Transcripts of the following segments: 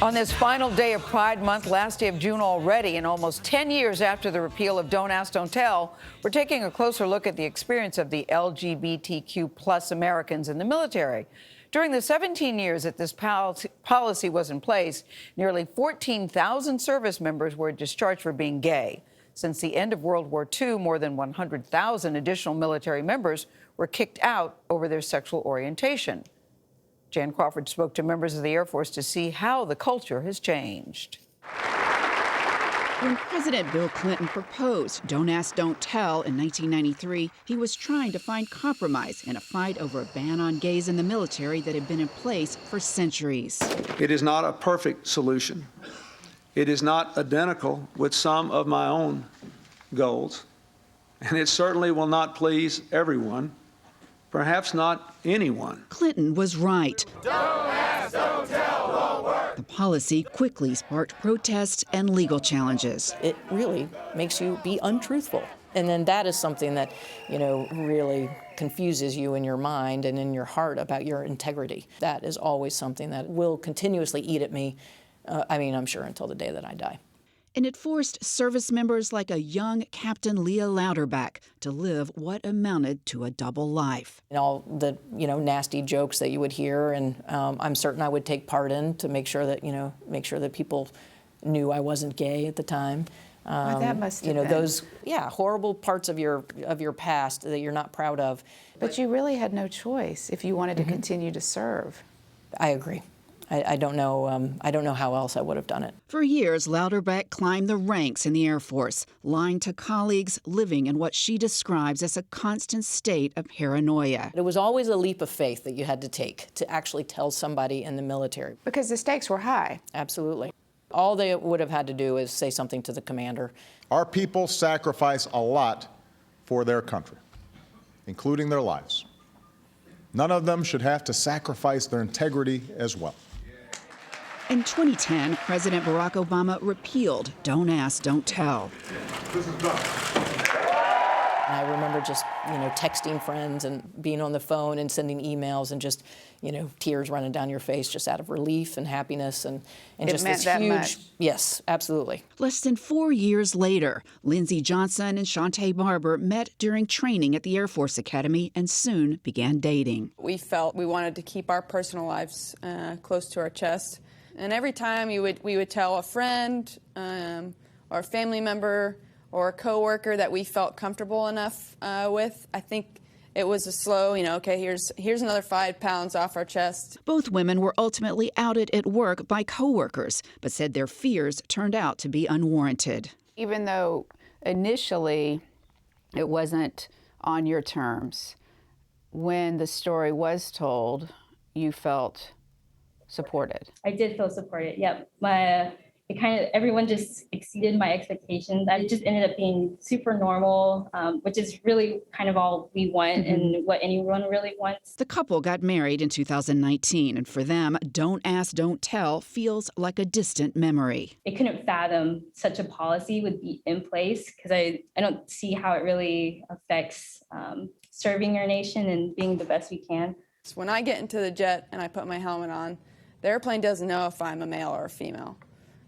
On this final day of Pride Month, last day of June already, and almost 10 years after the repeal of Don't Ask, Don't Tell, we're taking a closer look at the experience of the LGBTQ plus Americans in the military. During the 17 years that this policy was in place, nearly 14,000 service members were discharged for being gay. Since the end of World War II, more than 100,000 additional military members were kicked out over their sexual orientation. Jan Crawford spoke to members of the Air Force to see how the culture has changed. When President Bill Clinton proposed Don't Ask, Don't Tell in 1993, he was trying to find compromise in a fight over a ban on gays in the military that had been in place for centuries. It is not a perfect solution. It is not identical with some of my own goals, and it certainly will not please everyone. Perhaps not anyone. Clinton was right. Don't ask, don't tell won't work. The policy quickly sparked protests and legal challenges. It really makes you be untruthful. And then that is something that, really confuses you in your mind and in your heart about your integrity. That is always something that will continuously eat at me, I'm sure until the day that I die. And it forced service members like a young Captain Leah Louderback to live what amounted to a double life. And all the, nasty jokes that you would hear, and I'm certain I would take part in to make sure that people knew I wasn't gay at the time. That must have been. Those, horrible parts of your past that you're not proud of. But you really had no choice if you wanted to continue to serve. I agree. I don't know how else I would have done it. For years, Louderback climbed the ranks in the Air Force, lying to colleagues, living in what she describes as a constant state of paranoia. It was always a leap of faith that you had to take to actually tell somebody in the military. Because the stakes were high. Absolutely. All they would have had to do is say something to the commander. Our people sacrifice a lot for their country, including their lives. None of them should have to sacrifice their integrity as well. In 2010, President Barack Obama repealed Don't Ask, Don't Tell. This is done. And I remember just, texting friends and being on the phone and sending emails and just, tears running down your face just out of relief and happiness and just meant this that huge. much. Yes, absolutely. Less than 4 years later, Lindsey Johnson and Shantae Barber met during training at the Air Force Academy and soon began dating. We felt we wanted to keep our personal lives close to our chest. And every time we would tell a friend or a family member or a coworker that we felt comfortable enough with, I think it was a slow, okay, here's another 5 pounds off our chest. Both women were ultimately outed at work by coworkers, but said their fears turned out to be unwarranted. Even though initially it wasn't on your terms, when the story was told, you felt supported. I did feel supported. Yep. Everyone just exceeded my expectations. I just ended up being super normal, which is really kind of all we want and what anyone really wants. The couple got married in 2019, and for them, Don't Ask, Don't Tell feels like a distant memory. I couldn't fathom such a policy would be in place because I don't see how it really affects serving our nation and being the best we can. When I get into the jet and I put my helmet on, the airplane doesn't know if I'm a male or a female.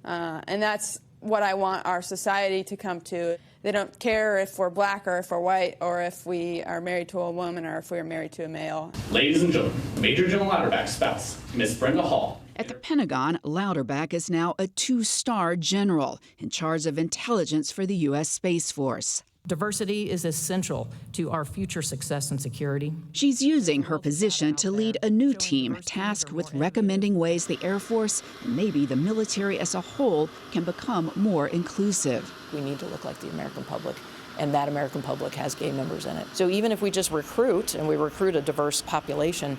And that's what I want our society to come to. They don't care if we're black or if we're white or if we are married to a woman or if we are married to a male. Ladies and gentlemen, Major General Louderback's spouse, Miss Brenda Hall. At the Pentagon, Louderback is now a 2-star general in charge of intelligence for the U.S. Space Force. Diversity is essential to our future success and security. She's using her position to lead a new team tasked with recommending ways the Air Force and maybe the military as a whole can become more inclusive. We need to look like the American public, and that American public has gay members in it. So even if we just recruit, and we recruit a diverse population,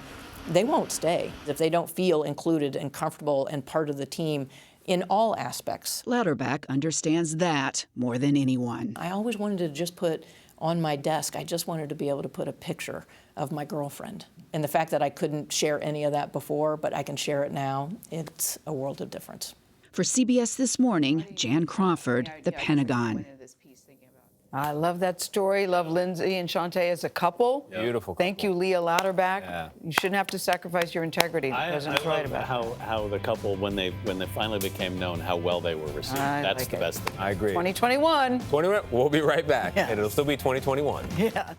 they won't stay if they don't feel included and comfortable and part of the team in all aspects. Louderback understands that more than anyone. I always wanted to just put on my desk, I just wanted to be able to put a picture of my girlfriend. And the fact that I couldn't share any of that before, but I can share it now, it's a world of difference. For CBS This Morning, Jan Crawford, The Pentagon. I love that story. Love Lindsay and Shantae as a couple. Beautiful. Thank you, Leah Louderback. Yeah. You shouldn't have to sacrifice your integrity. The president's right about how the couple, when they finally became known, how well they were received. That's like the it. best thing. I agree. 2021. We'll be right back. Yeah. And it'll still be 2021. Yeah.